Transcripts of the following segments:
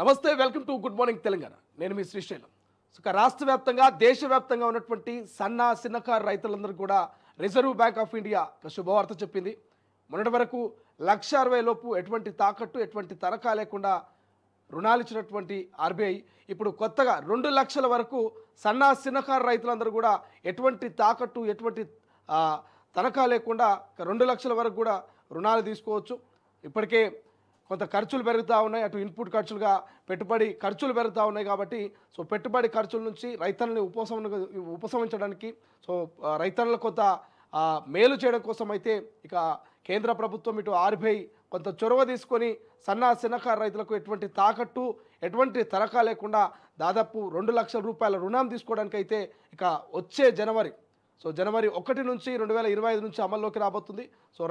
నమస్తే, welcome to good morning Telangana. నేను మీ శ్రీశైలం. రాష్ట్ర వ్యాప్తంగా దేశవ్యాప్తంగా ఉన్నటువంటి చిన్నకారు రైతులందరూ కూడా రిజర్వ్ బ్యాంక్ ఆఫ్ ఇండియా శుభవార్త చెప్పింది. మొన్నటి వరకు 1,60,000 లోపు ఎటువంటి తాకట్టు ఎటువంటి తనఖా లేకుండా రుణాలు ఇచ్చినటువంటి ఆర్బీఐ ఇప్పుడు కొత్తగా 2 లక్షల వరకు చిన్నకారు రైతులందరూ కూడా ఎటువంటి తాకట్టు ఎటువంటి తనఖా లేకుండా 2 లక్షల వరకు కూడా రుణాలు తీసుకోవచ్చు. ఇప్పటికే కొంత ఖర్చులు పెరుగుతూ ఉన్నాయి, అటు ఇన్పుట్ ఖర్చులుగా పెట్టుబడి ఖర్చులు పెరుగుతూ ఉన్నాయి. కాబట్టి పెట్టుబడి ఖర్చుల నుంచి రైతులని ఉపశమించడానికి రైతులకు కొంత మేలు చేయడం కోసం అయితే ఇక కేంద్ర ప్రభుత్వం ఇటు ఆర్బీఐ కొంత చొరవ తీసుకొని చిన్నకారు రైతులకు ఎటువంటి తాకట్టు ఎటువంటి తనఖా లేకుండా దాదాపు 2 లక్షల రూపాయల రుణం తీసుకోవడానికి అయితే ఇక వచ్చే జనవరి 1 నుంచి 2025 నుంచి అమల్లోకి రాబోతుంది.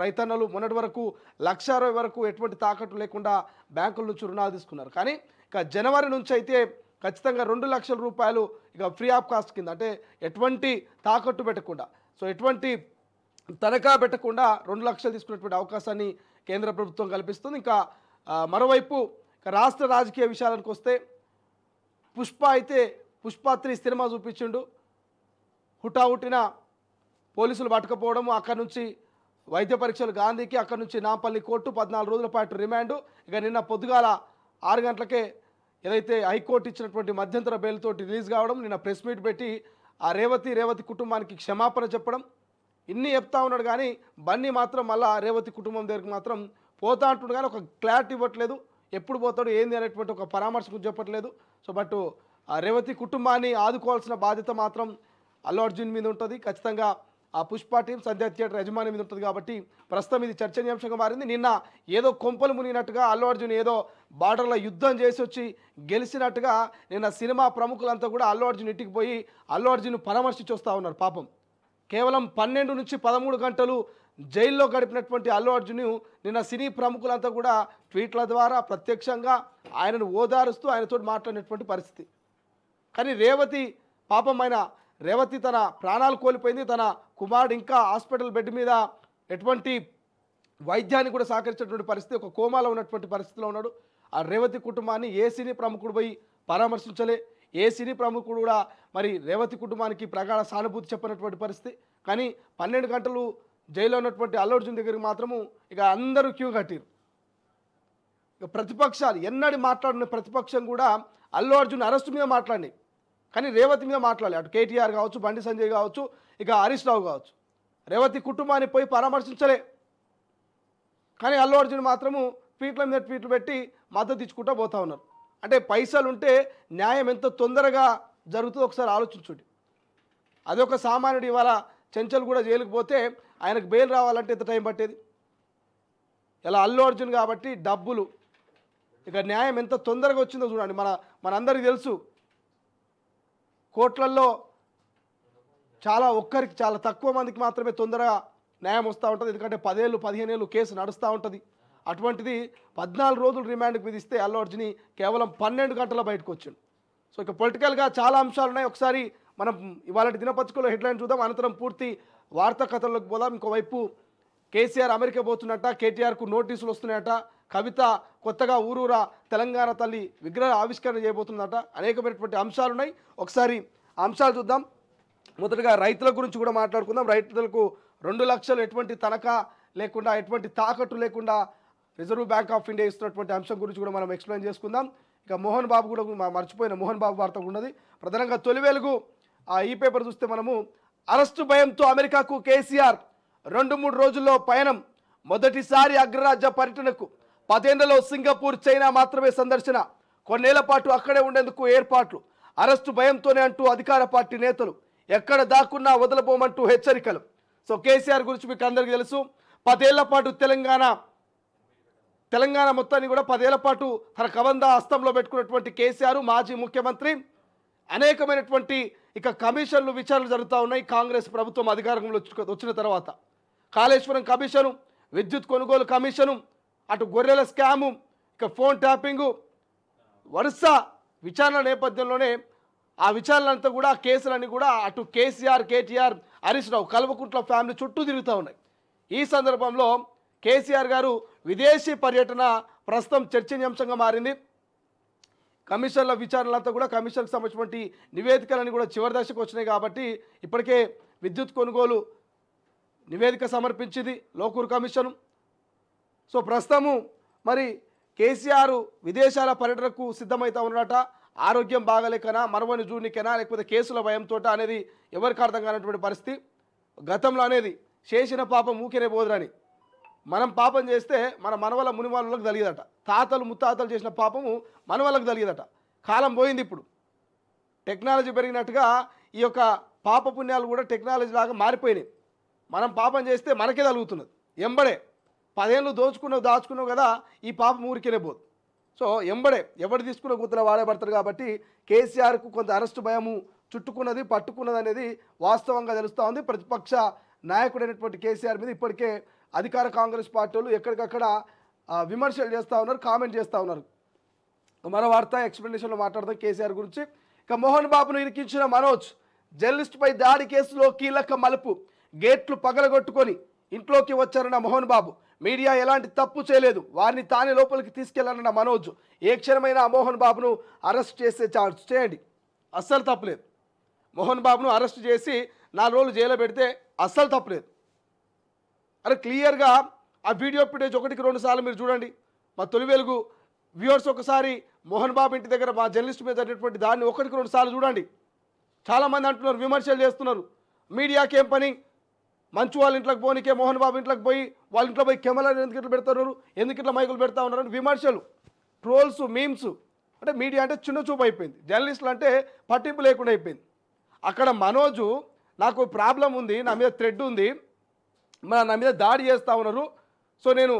రైతన్నలు మొన్నటి వరకు 1,60,000 వరకు ఎటువంటి తాకట్టు లేకుండా బ్యాంకుల నుంచి రుణాలు తీసుకున్నారు. కానీ ఇక జనవరి నుంచి అయితే ఖచ్చితంగా 2 లక్షల రూపాయలు ఇక ఫ్రీ ఆఫ్ కాస్ట్ కింద, అంటే ఎటువంటి తాకట్టు పెట్టకుండా ఎటువంటి తనఖా పెట్టకుండా 2 లక్షలు తీసుకునేటువంటి అవకాశాన్ని కేంద్ర ప్రభుత్వం కల్పిస్తుంది. ఇంకా మరోవైపు రాష్ట్ర రాజకీయ విషయాలకు వస్తే పుష్ప 3 సినిమా చూపించిండు. హుటాహుటిన పోలీసులు పట్టుకపోవడము, అక్కడి నుంచి వైద్య పరీక్షలు గాంధీకి, అక్కడి నుంచి నాంపల్లి కోర్టు 14 రోజుల పాటు రిమాండు. ఇక నిన్న పొద్దుగాల 6 గంటలకే ఏదైతే హైకోర్టు ఇచ్చినటువంటి మధ్యంతర బెయిల్తో రిలీజ్ కావడం, నిన్న ప్రెస్ మీట్ పెట్టి ఆ రేవతి కుటుంబానికి క్షమాపణ చెప్పడం, ఇన్ని చెప్తా ఉన్నాడు. కానీ బన్నీ మాత్రం మళ్ళీ రేవతి కుటుంబం దగ్గరికి మాత్రం పోతా అంటున్నాడు. కానీ ఒక క్లారిటీ ఇవ్వట్లేదు, ఎప్పుడు పోతాడు ఏంది అనేటువంటి ఒక పరామర్శ చెప్పట్లేదు. బట్ ఆ రేవతి కుటుంబాన్ని ఆదుకోవాల్సిన బాధ్యత మాత్రం అల్లు అర్జున్ మీద ఉంటుంది. ఖచ్చితంగా ఆ పుష్ప టీం సంధ్యా థియేటర్ యజమాని మీద ఉంటుంది. కాబట్టి ప్రస్తుతం ఇది చర్చనీయాంశంగా మారింది. నిన్న ఏదో కొంపలు మునిగినట్టుగా అల్లు అర్జున్ ఏదో బార్డర్లో యుద్ధం చేసి వచ్చి గెలిచినట్టుగా నిన్న సినిమా ప్రముఖులంతా కూడా అల్లు అర్జున్ ఇంటికి పోయి అల్లు అర్జున్ పరామర్శించి వస్తూ ఉన్నారు. పాపం కేవలం 12 నుంచి 13 గంటలు జైల్లో గడిపినటువంటి అల్లు అర్జున్ నిన్న సినీ ప్రముఖులంతా కూడా ట్వీట్ల ద్వారా ప్రత్యక్షంగా ఆయనను ఓదారుస్తూ ఆయనతో మాట్లాడినటువంటి పరిస్థితి. కానీ రేవతి తన ప్రాణాలు కోల్పోయింది. తన కుమారుడు ఇంకా హాస్పిటల్ బెడ్ మీద ఎటువంటి వైద్యాన్ని కూడా సహకరించినటువంటి పరిస్థితి, ఒక కోమాలో ఉన్నటువంటి పరిస్థితిలో ఉన్నాడు. ఆ రేవతి కుటుంబాన్ని ఏ సినీ ప్రముఖుడు పోయి పరామర్శించలే, ఏ సినీ ప్రముఖుడు కూడా మరి రేవతి కుటుంబానికి ప్రగాఢ సానుభూతి చెప్పినటువంటి పరిస్థితి. కానీ 12 గంటలు జైల్లో ఉన్నటువంటి అల్లు అర్జున్ దగ్గరికి మాత్రము ఇక అందరూ క్యూ కట్టారు. ఇక ప్రతిపక్షాలు ఎన్నడి మాట్లాడిన ప్రతిపక్షం కూడా అల్లు అర్జున్ అరెస్టు మీద మాట్లాడినాయి, కానీ రేవతి మీద మాట్లాడాలి. అటు కేటీఆర్ కావచ్చు, బండి సంజయ్ కావచ్చు, ఇక హరీష్ రావు కావచ్చు, రేవతి కుటుంబాన్ని పోయి పరామర్శించలే. కానీ అల్లు అర్జున్ మాత్రము ట్వీట్ల మీద ట్వీట్లు పెట్టి మద్దతు ఇచ్చుకుంటూ పోతా ఉన్నారు. అంటే పైసలు ఉంటే న్యాయం ఎంత తొందరగా జరుగుతుందో ఒకసారి ఆలోచించుండి. అదొక సామాన్యుడు ఇవాళ చెంచల్ కూడా జైలుకు పోతే ఆయనకు బెయిల్ రావాలంటే ఎంత టైం పట్టేది. ఇలా అల్లు అర్జున్ కాబట్టి డబ్బులు, ఇక న్యాయం ఎంత తొందరగా వచ్చిందో చూడండి. మనందరికీ తెలుసు, కోర్టులలో చాలా తక్కువ మందికి మాత్రమే తొందరగా న్యాయం వస్తూ ఉంటుంది. ఎందుకంటే 10 ఏళ్ళు 15 ఏళ్ళు కేసు నడుస్తూ ఉంటుంది. అటువంటిది 14 రోజులు రిమాండ్కి విధిస్తే అల్లు అర్జున్ కేవలం 12 గంటల బయటకు వచ్చిండు. ఇక పొలిటికల్గా చాలా అంశాలు ఉన్నాయి. ఒకసారి మనం ఇవాళ దినపత్రికలో హెడ్లైన్ చూద్దాం, అనంతరం పూర్తి వార్తా కథల్లోకి పోదాం. ఇంకోవైపు కేసీఆర్ అమెరికా పోతున్నట్ట, కేటీఆర్కు నోటీసులు వస్తున్నాయట, కవిత కొత్తగా ఊరూరా తెలంగాణ తల్లి విగ్రహ ఆవిష్కరణ చేయబోతుందట, అనేకమైనటువంటి అంశాలు ఉన్నాయి. ఒకసారి అంశాలు చూద్దాం. మొదటగా రైతుల గురించి కూడా మాట్లాడుకుందాం. రైతులకు 2 లక్షలు ఎటువంటి తనఖా లేకుండా ఎటువంటి తాకట్టు లేకుండా రిజర్వ్ బ్యాంక్ ఆఫ్ ఇండియా ఇస్తున్నటువంటి అంశం గురించి కూడా మనం ఎక్స్ప్లెయిన్ చేసుకుందాం. ఇక మోహన్ బాబు కూడా మర్చిపోయిన మోహన్ బాబు వార్త ఉన్నది. ప్రధానంగా తొలి వెలుగు ఈ పేపర్ చూస్తే మనము అరెస్టు భయంతో అమెరికాకు కేసీఆర్ 2-3 రోజుల్లో పయనం, మొదటిసారి అగ్రరాజ్య పర్యటనకు, 10 ఏళ్లలో సింగపూర్ చైనా మాత్రమే సందర్శన, కొన్నేళ్ల పాటు అక్కడే ఉండేందుకు ఏర్పాట్లు, అరెస్టు భయంతోనే అంటూ అధికార పార్టీ నేతలు, ఎక్కడ దాక్కున్నా వదలబోమంటూ హెచ్చరికలు. కేసీఆర్ గురించి మీకు అందరికీ తెలుసు. 10 ఏళ్ల పాటు తెలంగాణ మొత్తాన్ని కూడా 10 ఏళ్ల పాటు తన కబంధ హస్తంలో పెట్టుకున్నటువంటి కేసీఆర్ మాజీ ముఖ్యమంత్రి, అనేకమైనటువంటి ఇక కమిషన్లు విచారణలు జరుగుతూ ఉన్నాయి. కాంగ్రెస్ ప్రభుత్వం అధికారంలో వచ్చిన తర్వాత కాళేశ్వరం కమిషను, విద్యుత్ కొనుగోలు కమిషను, అటు గొర్రెల స్కాము, ఇక ఫోన్ ట్యాపింగు, వరుస విచారణ నేపథ్యంలోనే ఆ విచారణలంతా కూడా కేసులన్నీ కూడా అటు కేసీఆర్, కేటీఆర్, హరీష్ రావు, కల్వకుంట్ల ఫ్యామిలీ చుట్టూ తిరుగుతూ ఉన్నాయి. ఈ సందర్భంలో కేసీఆర్ గారు విదేశీ పర్యటన ప్రస్తుతం చర్చనీయాంశంగా మారింది. కమిషన్ల విచారణలంతా కూడా కమిషన్కి సంబంధించినటువంటి నివేదికలన్నీ కూడా చివరి దశకు వచ్చినాయి కాబట్టి ఇప్పటికే విద్యుత్ కొనుగోలు నివేదిక సమర్పించింది లోకూరు కమిషను. సో ప్రస్తుతము మరి కేసీఆర్ విదేశాల పర్యటనకు సిద్ధమవుతా ఉన్నట. ఆరోగ్యం బాగలేకనా, మరవని జూనికేనా, లేకపోతే కేసుల భయంతో అనేది ఎవరికి అర్థం కానటువంటి పరిస్థితి. గతంలో అనేది చేసిన పాపం ఊకేనే పోదురని, మనం పాపం చేస్తే మన మనవల మునివాళ్ళకు తెలియదట. తాతలు ముత్తాతలు చేసిన పాపము మనవలకు తెలియదట. కాలం పోయింది. ఇప్పుడు టెక్నాలజీ పెరిగినట్టుగా ఈ యొక్క పాప పుణ్యాలు కూడా టెక్నాలజీ లాగా మారిపోయినాయి. మనం పాపం చేస్తే మనకే తగులుతున్నది. ఎంబడే 10 ఏళ్ళు దాచుకున్నావు కదా, ఈ పాపం ఊరికేనే పోదు. సో ఎంబడే ఎవడు తీసుకున్న గుర్తుల వాడే పడతారు కాబట్టి కేసీఆర్కు కొంత అరెస్టు భయము చుట్టుకున్నది, పట్టుకున్నది అనేది వాస్తవంగా తెలుస్తూ ఉంది. ప్రతిపక్ష నాయకుడైనటువంటి కేసీఆర్ మీద ఇప్పటికే అధికార కాంగ్రెస్ పార్టీ వాళ్ళు ఎక్కడికక్కడ విమర్శలు చేస్తూ ఉన్నారు, కామెంట్ చేస్తూ ఉన్నారు. మరో వార్త ఎక్స్ప్లెనేషన్లో మాట్లాడదాం కేసీఆర్ గురించి. ఇక మోహన్ బాబును ఇరికించిన మనోజ్, జర్నలిస్టుపై దాడి కేసులో కీలక మలుపు. గేట్లు పగలగొట్టుకొని ఇంట్లోకి వచ్చారన్న మోహన్ బాబు. మీడియా ఎలాంటి తప్పు చేయలేదు, వారిని తానే లోపలికి తీసుకెళ్లాలన్న మనోజ్. ఏ క్షణమైన మోహన్ బాబును అరెస్ట్ చేసే ఛాన్స్ చేయండి, అస్సలు తప్పులేదు. మోహన్ బాబును అరెస్ట్ చేసి 4 రోజులు జైల్లో పెడితే అస్సలు తప్పులేదు. అరే క్లియర్గా ఆ వీడియో ఫుటేజ్ 1-2 సార్లు మీరు చూడండి. మా తొలి వెలుగు వ్యూవర్స్ ఒకసారి మోహన్ బాబు ఇంటి దగ్గర మా జర్నలిస్ట్ మీద జరిగినటువంటి దాన్ని 1-2 సార్లు చూడండి. చాలామంది అంటున్నారు, విమర్శలు చేస్తున్నారు. మీడియాకి ఏం పని, మంచు వాళ్ళ ఇంట్లోకి పోనీకే మోహన్ బాబు ఇంట్లోకి పోయి వాళ్ళ ఇంట్లో పోయి కెమెరాలు ఎందుకు ఇట్లా పెడతారు, ఎందుకు ఇట్లా మైకులు పెడతా ఉన్నారు అని విమర్శలు, ట్రోల్స్, మీమ్స్. అంటే మీడియా అంటే చిన్న చూపు అయిపోయింది, జర్నలిస్టులు అంటే పట్టింపు లేకుండా అయిపోయింది. అక్కడ మనోజు నాకు ప్రాబ్లం ఉంది, నా మీద థ్రెడ్ ఉంది, నా మీద దాడి చేస్తూ ఉన్నారు, సో నేను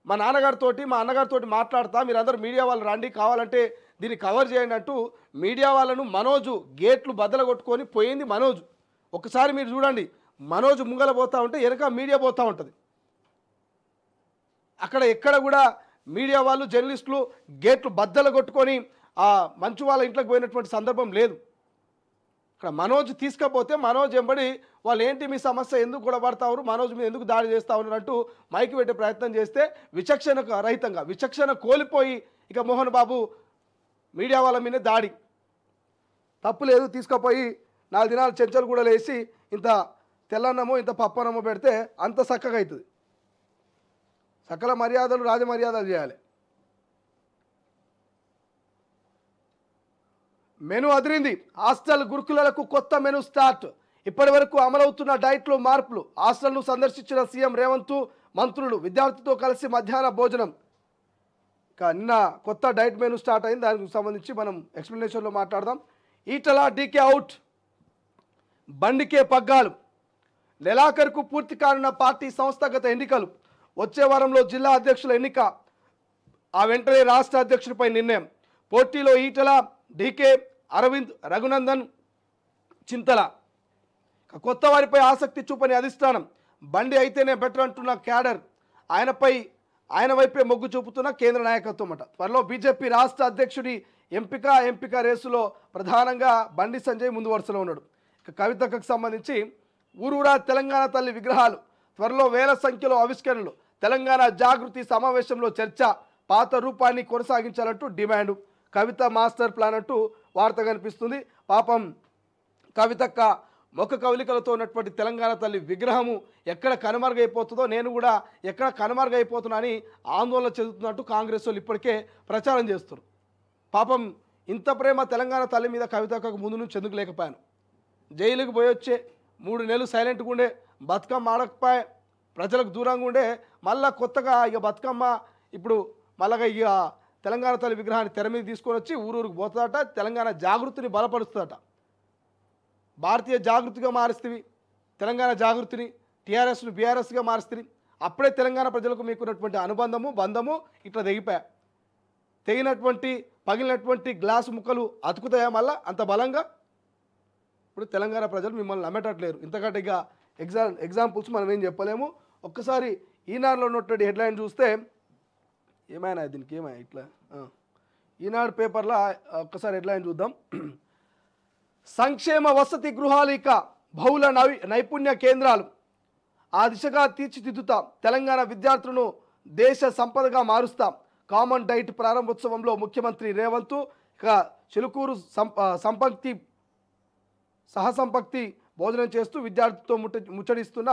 మా అన్నగారితో మాట్లాడతా, మీరందరూ మీడియా వాళ్ళు రండి, కావాలంటే దీన్ని కవర్ చేయండి అంటూ మీడియా వాళ్ళను మనోజు గేట్లు బద్దలు కొట్టుకొని పోయింది మనోజు. ఒకసారి మీరు చూడండి, మనోజు ముంగల పోతూ ఉంటే వెనక మీడియా పోతూ ఉంటుంది. అక్కడ ఎక్కడ కూడా మీడియా వాళ్ళు జర్నలిస్టులు గేట్లు బద్దలు కొట్టుకొని ఆ మంచు వాళ్ళ ఇంట్లోకి పోయినటువంటి సందర్భం లేదు. ఇక్కడ మనోజ్ తీసుకపోతే మనోజ్ ఎంబడి వాళ్ళు ఏంటి మీ సమస్య, ఎందుకు గొడవపడతారు, మనోజ్ మీద ఎందుకు దాడి చేస్తూ ఉన్నారు అంటూ మైకి పెట్టే ప్రయత్నం చేస్తే విచక్షణ రహితంగా, విచక్షణ కోల్పోయి ఇక మోహన్ బాబు మీడియా వాళ్ళ మీద దాడి. తప్పు లేదు, తీసుకుపోయి 4 దినాలు చెంచలు కూడా లేసి ఇంత తెల్లన్నమో ఇంత పప్పన్నమో పెడితే అంత చక్కగా అవుతుంది. సకల మర్యాదలు రాజమర్యాదలు చేయాలి. మెను అదిరింది, హాస్టల్ గురుకులకు కొత్త మెను స్టార్ట్. ఇప్పటి వరకు అమలవుతున్న డైట్లో మార్పులు. హాస్టల్ను సందర్శించిన సీఎం రేవంత్, మంత్రులు, విద్యార్థితో కలిసి మధ్యాహ్న భోజనం. నిన్న కొత్త డైట్ మెను స్టార్ట్ అయింది, దానికి సంబంధించి మనం ఎక్స్ప్లెనేషన్లో మాట్లాడదాం. ఈటల డీకే అవుట్, బండికే పగ్గాలు. నెలాఖరుకు పూర్తి కానున్న పార్టీ సంస్థాగత ఎన్నికలు. వచ్చే వారంలో జిల్లా అధ్యక్షుల ఎన్నిక, ఆ వెంటనే రాష్ట్ర అధ్యక్షుడిపై నిర్ణయం. పోటీలో ఈటల, డీకే, అరవింద్, రఘునందన్, చింతల. కొత్త వారిపై ఆసక్తి చూపని అధిష్టానం. బండి అయితేనే బెటర్ అంటున్న క్యాడర్. ఆయన వైపే మొగ్గు చూపుతున్న కేంద్ర నాయకత్వం అట. త్వరలో బీజేపీ రాష్ట్ర అధ్యక్షుడి ఎంపిక రేసులో ప్రధానంగా బండి సంజయ్ ముందు వరుసలో ఉన్నాడు. కవితకు సంబంధించి ఊరూరా తెలంగాణ తల్లి విగ్రహాలు, త్వరలో వేల సంఖ్యలో ఆవిష్కరణలు. తెలంగాణ జాగృతి సమావేశంలో చర్చ, పాత రూపాన్ని కొనసాగించాలంటూ డిమాండ్. కవిత మాస్టర్ ప్లాన్ అంటూ వార్త కనిపిస్తుంది. పాపం కవితక్క ముఖ కవలికలతో ఉన్నటువంటి తెలంగాణ తల్లి విగ్రహము ఎక్కడ కనుమరుగైపోతుందో, నేను కూడా ఎక్కడ కనుమరుగైపోతున్నా అని ఆందోళన చెందుతున్నట్టు కాంగ్రెస్ వాళ్ళు ఇప్పటికే ప్రచారం చేస్తారు. పాపం ఇంత ప్రేమ తెలంగాణ తల్లి మీద కవితక్కకు ముందు నుంచి ఎందుకు లేకపోయాను. జైలుకి పోయొచ్చే 3 నెలలు సైలెంట్గా ఉండే, బతుకమ్మ ఆడకపోయే, ప్రజలకు దూరంగా ఉండే, మళ్ళా కొత్తగా ఇక బతుకమ్మ ఇప్పుడు మళ్ళా ఇక తెలంగాణ తల్లి విగ్రహాన్ని తెర మీద తీసుకొని వచ్చి ఊరూరికి పోతుందట. తెలంగాణ జాగృతిని బలపరుస్తుందట. భారతీయ జాగృతిగా మారుస్తుంది, తెలంగాణ జాగృతిని టీఆర్ఎస్ను బీఆర్ఎస్గా మారుస్తుంది. అప్పుడే తెలంగాణ ప్రజలకు మీకున్నటువంటి అనుబంధము, బంధము ఇట్లా తెగినటువంటి పగిలినటువంటి గ్లాసు ముక్కలు అతుకుతాయా మళ్ళా అంత బలంగా? ఇప్పుడు తెలంగాణ ప్రజలు మిమ్మల్ని నమ్మేటట్లేరు. ఇంతకంటే ఇక ఎగ్జాంపుల్స్ మనం ఏం చెప్పలేము. ఒక్కసారి ఈనాడులో ఉన్నటువంటి హెడ్లైన్ చూస్తే ఏమైనా దీనికి ఇట్లా ఈనాడు పేపర్లో ఒక్కసారి హెడ్లైన్ చూద్దాం. సంక్షేమ వసతి గృహాలు ఇక బహుళ నైపుణ్య కేంద్రాలు, ఆ దిశగా తీర్చిదిద్దుతాం. తెలంగాణ విద్యార్థులను దేశ సంపదగా మారుస్తాం. కామన్ డైట్ ప్రారంభోత్సవంలో ముఖ్యమంత్రి రేవంత్, ఇక చిలుకూరు సంపంక్తి సహసంపక్తి భోజనం చేస్తూ విద్యార్థులతో ముచ్చడిస్తున్న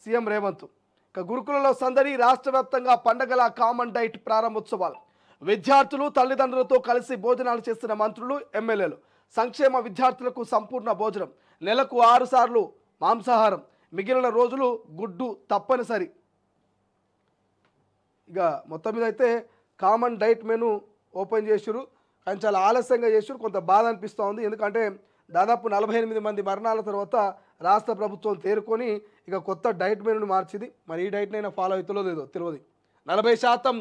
సీఎం రేవంత్. ఇక గురుకులలో సందడి, రాష్ట్ర వ్యాప్తంగా పండగల కామన్ డైట్ ప్రారంభోత్సవాలు. విద్యార్థులు తల్లిదండ్రులతో కలిసి భోజనాలు చేస్తున్న మంత్రులు, ఎమ్మెల్యేలు. సంక్షేమ విద్యార్థులకు సంపూర్ణ భోజనం, నెలకు 6 సార్లు మాంసాహారం, మిగిలిన రోజులు గుడ్డు తప్పనిసరి. ఇక మొత్తం మీద అయితే కామన్ డైట్ మెను ఓపెన్ చేసిరు, కానీ చాలా ఆలస్యంగా చేసిరు. కొంత బాధ అనిపిస్తూ ఉంది. ఎందుకంటే దాదాపు 48 మంది మరణాల తర్వాత రాష్ట్ర ప్రభుత్వం తేరుకొని ఇక కొత్త డైట్ మెనూని మార్చింది. మరి ఈ డైట్నైనా ఫాలో అవుతుందో లేదో తెలియదు. 40%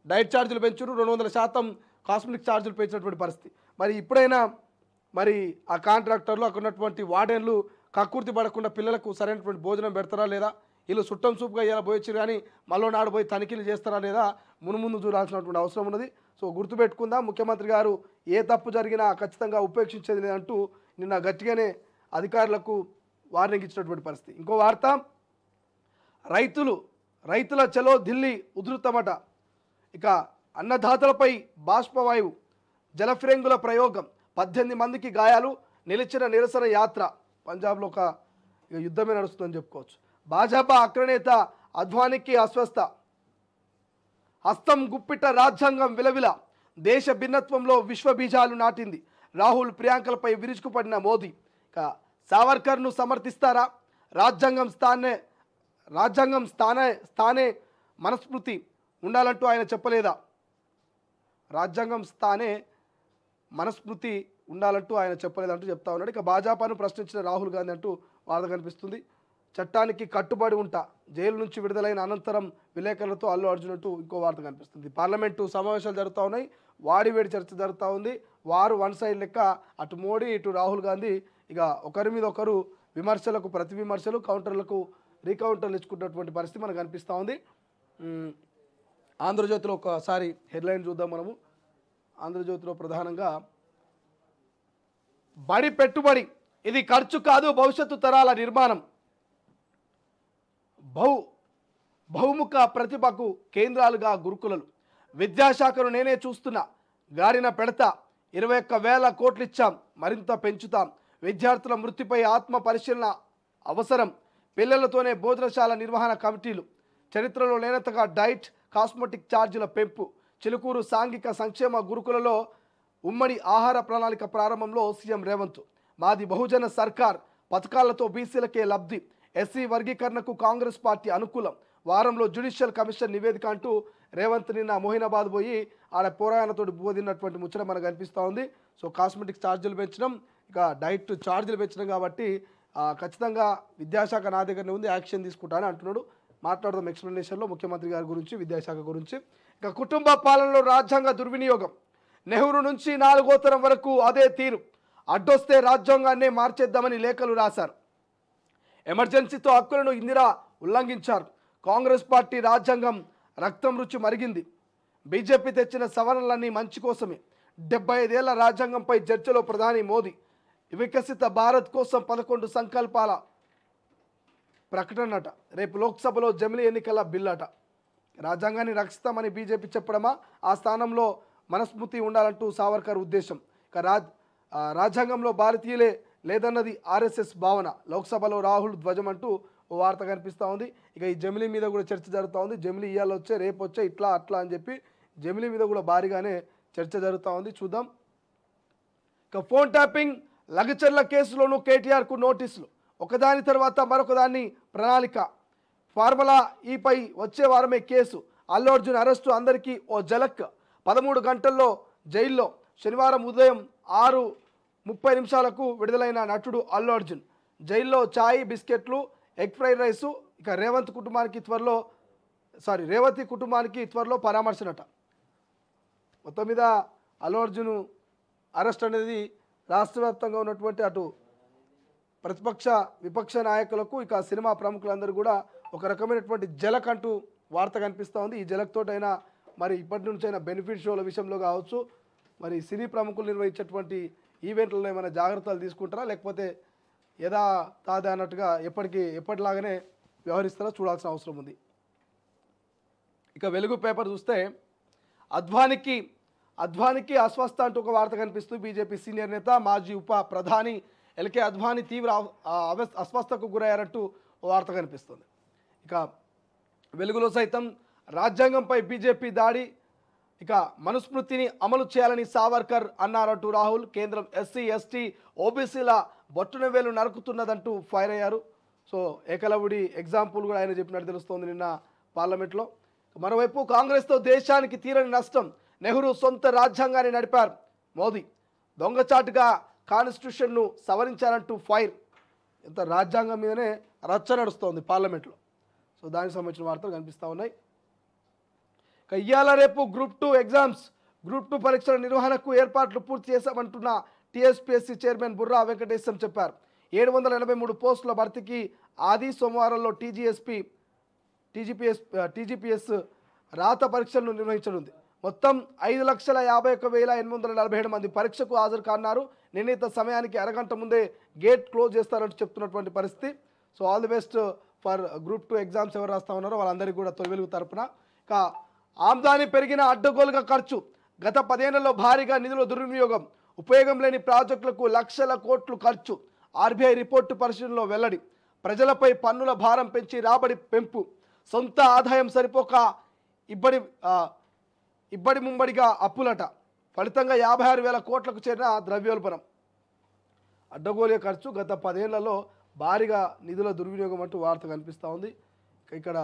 డైట్ ఛార్జీలు పెంచురు, 200% కాస్మెటిక్ ఛార్జీలు పెంచినటువంటి పరిస్థితి. మరి ఇప్పుడైనా మరి ఆ కాంట్రాక్టర్లు, అక్కడ ఉన్నటువంటి వార్డెన్లు కక్కుర్తి పడకుండా పిల్లలకు సరైనటువంటి భోజనం పెడతారా లేదా, వీళ్ళు సుట్టం సూపుగా ఇలా పోయొచ్చారు కానీ మళ్ళీ నాడు పోయి తనిఖీలు చేస్తారా లేదా ముందు చూడాల్సినటువంటి అవసరం ఉన్నది. సో గుర్తుపెట్టుకుందాం, ముఖ్యమంత్రి గారు ఏ తప్పు జరిగినా ఖచ్చితంగా ఉపేక్షించేది లేదంటూ నిన్న గట్టిగానే అధికారులకు వార్నింగ్ ఇచ్చినటువంటి పరిస్థితి. ఇంకో వార్త, రైతుల చలో ఢిల్లీ ఉధృతమట. ఇక అన్నదాతలపై బాష్పవాయువు, జలఫిరంగుల ప్రయోగం, 18 మందికి గాయాలు, నిలిచిన నిరసన యాత్ర. పంజాబ్లో ఒక యుద్ధమే నడుస్తుందని చెప్పుకోవచ్చు. భాజపా అగ్రనేత అద్వానీకి అస్వస్థ, హస్తం గుప్పిట రాజ్యాంగం విలవిల, దేశ భిన్నత్వంలో విశ్వబీజాలు నాటింది. రాహుల్ ప్రియాంకలపై విరుచుకుపడిన మోదీ. ఇక సావర్కర్ను సమర్థిస్తారా, రాజ్యాంగం స్థానే మనస్మృతి ఉండాలంటూ ఆయన చెప్పలేదా, రాజ్యాంగం స్థానే మనస్మృతి ఉండాలంటూ ఆయన చెప్పలేదంటూ చెప్తా ఉన్నాడు. ఇక భాజపాను ప్రశ్నించిన రాహుల్ గాంధీ అంటూ వార్త కనిపిస్తుంది. చట్టానికి కట్టుబడి ఉంటా, జైలు నుంచి విడుదలైన అనంతరం విలేకరులతో అల్లు అర్జున్ అంటూ ఇంకో వార్త కనిపిస్తుంది. పార్లమెంటు సమావేశాలు జరుగుతూ ఉన్నాయి, వాడివేడి చర్చ జరుగుతూ ఉంది. వారు వన్ సైడ్ లెక్క, అటు మోడీ ఇటు రాహుల్ గాంధీ ఇక ఒకరి మీద ఒకరు విమర్శలకు ప్రతి విమర్శలు, కౌంటర్లకు రీకౌంటర్లు ఇచ్చుకున్నటువంటి పరిస్థితి మనకు కనిపిస్తూ ఉంది. ఆంధ్రజ్యోతిలో ఒకసారి హెడ్లైన్ చూద్దాం మనము. ఆంధ్రజ్యోతిలో ప్రధానంగా బడి పెట్టుబడి, ఇది ఖర్చు కాదు భవిష్యత్తు తరాల నిర్మాణం, బహుముఖ ప్రతిభకు కేంద్రాలుగా గురుకులలు, విద్యాశాఖను నేనే చూస్తున్నా, గాడిన పెడతా, 21,000 కోట్లు ఇచ్చాం, మరింత పెంచుతాం, విద్యార్థుల మృతిపై ఆత్మ పరిశీలన అవసరం, పిల్లలతోనే భోజనశాల నిర్వహణ కమిటీలు, చరిత్రలో లేనంతగా డైట్ కాస్మెటిక్ ఛార్జీల పెంపు, చిలుకూరు సాంఘిక సంక్షేమ గురుకులలో ఉమ్మడి ఆహార ప్రణాళిక ప్రారంభంలో సీఎం రేవంత్. మాది బహుజన సర్కార్, పథకాలతో బీసీలకే లబ్ధి, ఎస్సీ వర్గీకరణకు కాంగ్రెస్ పార్టీ అనుకూలం, వారంలో జ్యుడిషియల్ కమిషన్ నివేదిక అంటూ రేవంత్ నిన్న మొహినాబాద్ పోయి ఆడ పోరాయనతో బోధినటువంటి ముచ్చట మనకు కనిపిస్తూ ఉంది. సో కాస్మెటిక్ ఛార్జీలు పెంచడం, ఇక డైట్ ఛార్జీలు పెంచడం కాబట్టి ఖచ్చితంగా విద్యాశాఖ నా దగ్గరనే ఉంది, యాక్షన్ తీసుకుంటానని అంటున్నాడు. మాట్లాడదాం ఎక్స్ప్లెనేషన్లో ముఖ్యమంత్రి గారి గురించి, విద్యాశాఖ గురించి. ఇక కుటుంబ పాలనలో రాజ్యాంగ దుర్వినియోగం, నెహ్రూ నుంచి 4వ తరం వరకు అదే తీరు, అడ్డొస్తే రాజ్యాంగాన్నే మార్చేద్దామని లేఖలు రాశారు. ఎమర్జెన్సీతో హక్కులను ఇందిరా ఉల్లంఘించారు. కాంగ్రెస్ పార్టీ రాజ్యాంగం రక్తం రుచి మరిగింది. బీజేపీ తెచ్చిన సవరణలన్నీ మంచి కోసమే. 75 ఏళ్ల రాజ్యాంగంపై చర్చలో ప్రధాని మోదీ. వికసిత భారత్ కోసం 11 సంకల్పాల ప్రకటనట. రేపు లోక్సభలో జమిలీ ఎన్నికల బిల్ అట. రాజ్యాంగాన్ని రక్షిస్తామని బీజేపీ చెప్పడమా, ఆ స్థానంలో మనస్మృతి ఉండాలంటూ సావర్కర్ ఉద్దేశం. ఇక రాజ్యాంగంలో భారతీయులే లేదన్నది ఆర్ఎస్ఎస్ భావన. లోక్సభలో రాహుల్ ధ్వజం అంటూ ఓ వార్త కనిపిస్తూ ఉంది. ఇక ఈ జమిలీ మీద కూడా చర్చ జరుగుతూ ఉంది. జమిలీ ఇవాళ వచ్చే, రేపు వచ్చే, ఇట్లా అట్లా అని చెప్పి జమిలీ మీద కూడా భారీగానే చర్చ జరుగుతూ ఉంది. చూద్దాం. ఇక ఫోన్ ట్యాపింగ్, లగచర్ల కేసులోనూ కేటీఆర్కు నోటీసులు, ఒకదాని తర్వాత మరొకదాన్ని ప్రణాళిక. ఫార్ములా ఈపై వచ్చే వారమే కేసు. అల్లు అర్జున్ అరెస్టు అందరికీ ఓ జలక్. 13 గంటల్లో జైల్లో. శనివారం ఉదయం 6:30 విడుదలైన నటుడు అల్లు అర్జున్. జైల్లో చాయ్, బిస్కెట్లు, ఎగ్ ఫ్రైడ్ రైసు. ఇక రేవతి కుటుంబానికి త్వరలో పరామర్శనట. మొత్తం మీద అల్లు అర్జున్ అరెస్ట్ అనేది రాష్ట్ర వ్యాప్తంగా ఉన్నటువంటి అటు ప్రతిపక్ష విపక్ష నాయకులకు, ఇక సినిమా ప్రముఖులందరూ కూడా ఒక రకమైనటువంటి జలక్ అంటూ వార్త కనిపిస్తూ ఉంది. ఈ జలక్ తోటైనా మరి ఇప్పటి నుంచైనా బెనిఫిట్ షోల విషయంలో కావచ్చు, మరి సినీ ప్రముఖులు నిర్వహించేటువంటి ఈవెంట్లలో ఏమైనా జాగ్రత్తలు తీసుకుంటారా, లేకపోతే తాదా అన్నట్టుగా ఎప్పటిలాగానే వ్యవహరిస్తారో చూడాల్సిన అవసరం ఉంది. ఇక వెలుగు పేపర్ చూస్తే అద్వానికి అస్వస్థ అంటూ ఒక వార్త కనిపిస్తూ బీజేపీ సీనియర్ నేత మాజీ ఉప ప్రధాని ఎల్కే అద్వానీ తీవ్ర అస్వస్థకు గురయ్యారంటూ ఓ వార్త కనిపిస్తుంది. ఇక వెలుగులో సైతం రాజ్యాంగంపై బీజేపీ దాడి, ఇక మనుస్మృతిని అమలు చేయాలని సావర్కర్ అన్నారంటూ రాహుల్, కేంద్రం ఎస్సీ ఎస్టీ ఓబీసీల బొట్టున వేలు నరుకుతున్నదంటూ ఫైర్ అయ్యారు. సో ఏకలవుడి ఎగ్జాంపుల్ కూడా ఆయన చెప్పినట్టు తెలుస్తోంది నిన్న పార్లమెంట్లో. మరోవైపు కాంగ్రెస్తో దేశానికి తీరని నష్టం, నెహ్రూ సొంత రాజ్యాంగాన్ని నడిపారు మోదీ, దొంగచాటుగా కాన్స్టిట్యూషన్ను సవరించారంటూ ఫైర్. ఇంత రాజ్యాంగం మీదనే రచ్చ నడుస్తోంది పార్లమెంట్లో. సో దానికి సంబంధించిన వార్తలు కనిపిస్తూ ఉన్నాయి. ఇక ఇవాళ రేపు గ్రూప్ 2 ఎగ్జామ్స్, గ్రూప్ 2 పరీక్షల నిర్వహణకు ఏర్పాట్లు పూర్తి చేశామంటున్న టీఎస్పీఎస్సీ చైర్మన్ బుర్రా వెంకటేశం చెప్పారు. 783 పోస్టుల భర్తీకి ఆది సోమవారంలో టీజీపీఎస్ రాత పరీక్షలను నిర్వహించనుంది. మొత్తం 5,51,847 మంది పరీక్షకు హాజరు కానున్నారు. నిర్ణీత సమయానికి అరగంట ముందే గేట్ క్లోజ్ చేస్తారంటూ చెప్తున్నటువంటి పరిస్థితి. So all the best for group 2 exams. ఎవరు రాస్తా ఉన్నారో వాళ్ళందరికీ కూడా తొలి వెలుగు తరపున. ఇక ఆమ్దాని పెరిగిన అడ్డగోలుగా ఖర్చు, గత 10 ఏళ్లలో భారీగా నిధుల దుర్వినియోగం, ఉపయోగం లేని ప్రాజెక్టులకు లక్షల కోట్లు ఖర్చు. ఆర్బీఐ రిపోర్టు పరిశీలనలో వెల్లడి. ప్రజలపై పన్నుల భారం పెంచి రాబడి పెంపు, సొంత ఆదాయం సరిపోక ఇబ్బడి ముంబడిగా అప్పులట. ఫలితంగా 56,000 కోట్లకు చేరిన ద్రవ్యోల్బణం. అడ్డగోలుగా ఖర్చు, గత 10 ఏళ్లలో భారీగా నిధుల దుర్వినియోగం అంటూ వార్త కనిపిస్తూ ఉంది. ఇక్కడ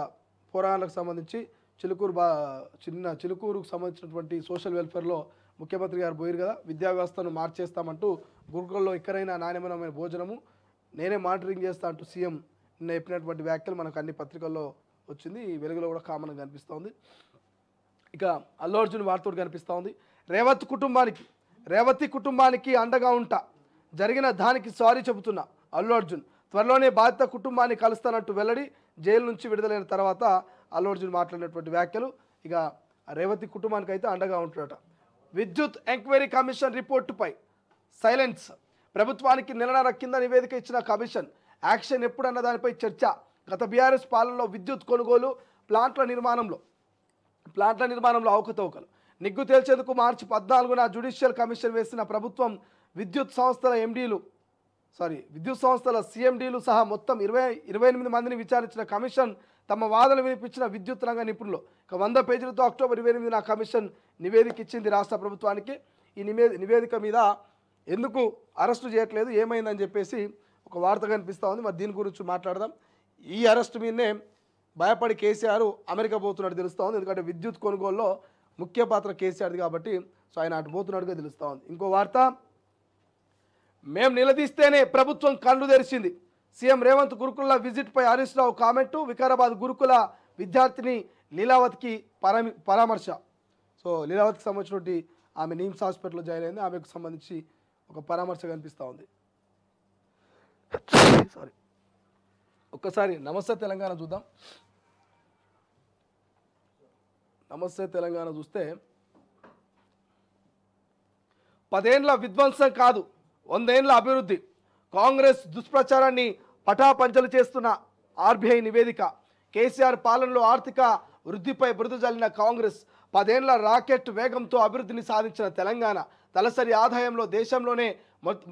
పోరాటాలకు సంబంధించి చిలుకూరుకు సంబంధించినటువంటి సోషల్ వెల్ఫేర్లో ముఖ్యమంత్రి గారు పోయారు కదా, విద్యా వ్యవస్థను మార్చేస్తామంటూ గురుకులలో ఎక్కడైనా నాణ్యమైన భోజనము నేనే మానిటరింగ్ చేస్తా అంటూ సీఎం నిన్న చెప్పినటువంటి వ్యాఖ్యలు మనకు అన్ని పత్రికల్లో వచ్చింది. ఈ వెలుగులో కూడా కామన్గా కనిపిస్తూ ఉంది. ఇక అల్లు అర్జున్ వార్తోడు కనిపిస్తూ ఉంది. రేవతి కుటుంబానికి అండగా ఉంటా, జరిగిన దానికి సారీ చెబుతున్నా అల్లు అర్జున్. త్వరలోనే బాధిత కుటుంబాన్ని కలుస్తానంటూ వెల్లడి. జైలు నుంచి విడుదలైన తర్వాత అల్లు అర్జున్ మాట్లాడినటువంటి వ్యాఖ్యలు. ఇక రేవతి కుటుంబానికి అయితే అండగా ఉంటున్నట. విద్యుత్ ఎంక్వైరీ కమిషన్ రిపోర్టుపై సైలెన్స్. ప్రభుత్వానికి నెలన్నర కింద నివేదిక ఇచ్చిన కమిషన్ యాక్షన్ ఎప్పుడన్న దానిపై చర్చ. గత బీఆర్ఎస్ పాలనలో విద్యుత్ కొనుగోలు, ప్లాంట్ల నిర్మాణంలో అవకతవకలు నిగ్గు తేల్చేందుకు మార్చి 14న జ్యుడిషియల్ కమిషన్ వేసిన ప్రభుత్వం విద్యుత్ సంస్థల సీఎండీలు సహా మొత్తం 28 మందిని విచారించిన కమిషన్ తమ వాదనలు వినిపించిన విద్యుత్ రంగ నిపుణులు. 100 పేజీలతో అక్టోబర్ 28న కమిషన్ నివేదిక ఇచ్చింది రాష్ట్ర ప్రభుత్వానికి. ఈ నివేదిక మీద ఎందుకు అరెస్టు చేయట్లేదు, ఏమైందని చెప్పేసి ఒక వార్త కనిపిస్తూ ఉంది. మరి దీని గురించి మాట్లాడదాం. ఈ అరెస్టు మీదనే భయపడి కేసీఆర్ అమెరికా పోతున్నట్టు తెలుస్తూ ఉంది. ఎందుకంటే విద్యుత్ కొనుగోలులో ముఖ్య పాత్ర కేసీఆర్ది కాబట్టి సో ఆయన అటు పోతున్నట్టుగా తెలుస్తూ ఉంది. ఇంకో వార్త, మేము నిలదీస్తేనే ప్రభుత్వం కళ్ళు తెరిచింది. సీఎం రేవంత్ గురుకుల విజిట్పై హరీష్ రావు కామెంటు. వికారాబాద్ గురుకుల విద్యార్థిని లీలావతికి పరామర్శ. సో లీలావతికి సంబంధించినటువంటి ఆమె నిమ్స్ హాస్పిటల్లో జాయిన్ అయింది. ఆమెకు సంబంధించి ఒక పరామర్శ కనిపిస్తూ ఉంది. ఒక్కసారి నమస్తే తెలంగాణ చూద్దాం. నమస్తే తెలంగాణ చూస్తే 10 ఏళ్ల విధ్వంసం కాదు, 100 ఏళ్ల అభివృద్ధి. కాంగ్రెస్ దుష్ప్రచారాన్ని పటాపంచలు చేస్తున్న ఆర్బీఐ నివేదిక. కేసీఆర్ పాలనలో ఆర్థిక వృద్ధిపై బురద జల్లిన కాంగ్రెస్, 10 ఏళ్ల రాకెట్ వేగంతో అభివృద్ధిని సాధించిన తెలంగాణ, తలసరి ఆదాయంలో దేశంలోనే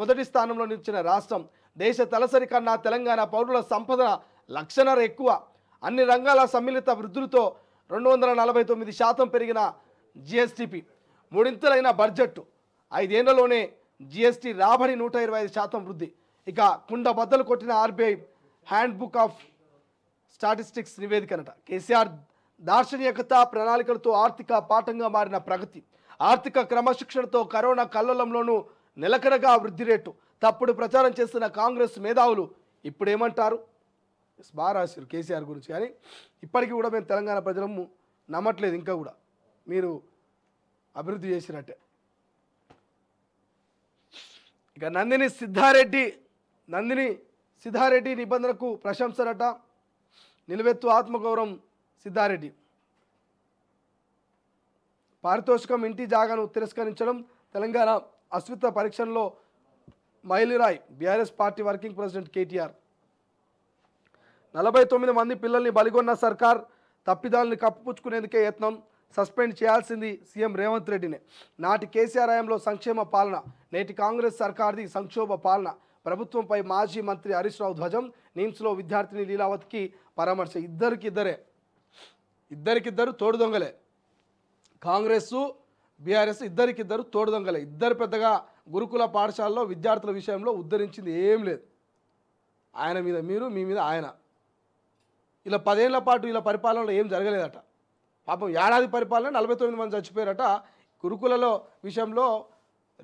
మొదటి స్థానంలో నిలిచిన రాష్ట్రం. దేశ తలసరి కన్నా తెలంగాణ పౌరుల సంపద 1,00,000 ఎక్కువ. అన్ని రంగాల సమ్మిళిత వృద్ధులతో 249% పెరిగిన జిఎస్టిపి, 3 బడ్జెట్, 5 ఏళ్లలోనే జిఎస్టీ రాబడి 125% వృద్ధి. ఇక కుండ బద్దలు కొట్టిన RBI handbook of statistics నివేదికనట. కేసీఆర్ దార్శనికత ప్రణాళికలతో ఆర్థిక పాఠంగా మారిన ప్రగతి, ఆర్థిక క్రమశిక్షణతో కరోనా కల్లోలంలోనూ నిలకడగా వృద్ధి రేటు. తప్పుడు ప్రచారం చేస్తున్న కాంగ్రెస్ మేధావులు ఇప్పుడు ఏమంటారు? బాగా రాశారు కేసీఆర్ గురించి, కానీ ఇప్పటికీ కూడా మేము తెలంగాణ ప్రజలము నమ్మట్లేదు. ఇంకా కూడా మీరు అభివృద్ధి చేసినట్టే. ఇక నందిని సిద్ధారెడ్డి నిబంధనకు ప్రశంసనట. నిలువెత్తు ఆత్మగౌరవం సిద్ధారెడ్డి. పారితోషికం, ఇంటి జాగాను తిరస్కరించడం తెలంగాణ అస్మిత పరీక్షల్లో మైలురాయ్. BRS party working president KTR. 49 మంది పిల్లల్ని బలిగొన్న సర్కార్, తప్పిదాలని కప్పుపుచ్చుకునేందుకే యత్నం. సస్పెండ్ చేయాల్సింది సీఎం రేవంత్ రెడ్డినే. నాటి కేసీఆర్ హయాంలో సంక్షేమ పాలన, నేటి కాంగ్రెస్ సర్కార్ది సంక్షోభ పాలన. ప్రభుత్వంపై మాజీ మంత్రి హరీష్ రావు ధ్వజం. నిమ్స్లో విద్యార్థిని లీలావతికి పరామర్శ. ఇద్దరికిద్దరు తోడు దొంగలే. కాంగ్రెస్ బీఆర్ఎస్ ఇద్దరికిద్దరు తోడు దొంగలే. ఇద్దరు పెద్దగా గురుకుల పాఠశాలలో విద్యార్థుల విషయంలో ఉద్ధరించింది ఏం లేదు. ఆయన మీద మీరు, మీ మీద ఆయన. ఇలా 10 ఏళ్ల పాటు ఇలా పరిపాలనలో ఏం జరగలేదట. పాపం ఏడాది పరిపాలన 49 మంది చచ్చిపోయారట. గురుకులలో విషయంలో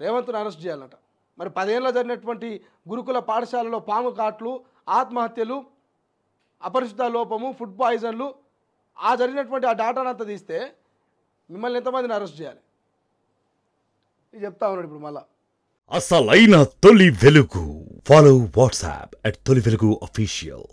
రేవంత్ను అరెస్ట్ చేయాలట. మరి 10 ఏళ్ళ జరిగినటువంటి గురుకుల పాఠశాలలో పాము కాట్లు, ఆత్మహత్యలు, అపరిశుద్ధ లోపము, ఫుడ్ పాయిజన్లు, ఆ జరిగినటువంటి ఆ డాటాను అంతా తీస్తే మిమ్మల్ని ఎంతమందిని అరెస్ట్ చేయాలి? ఇది చెప్తా ఉన్నాడు ఇప్పుడు మళ్ళా. అసలైన తొలి వెలుగు. ఫాలో వాట్సాప్ @తొలి వెలుగు official.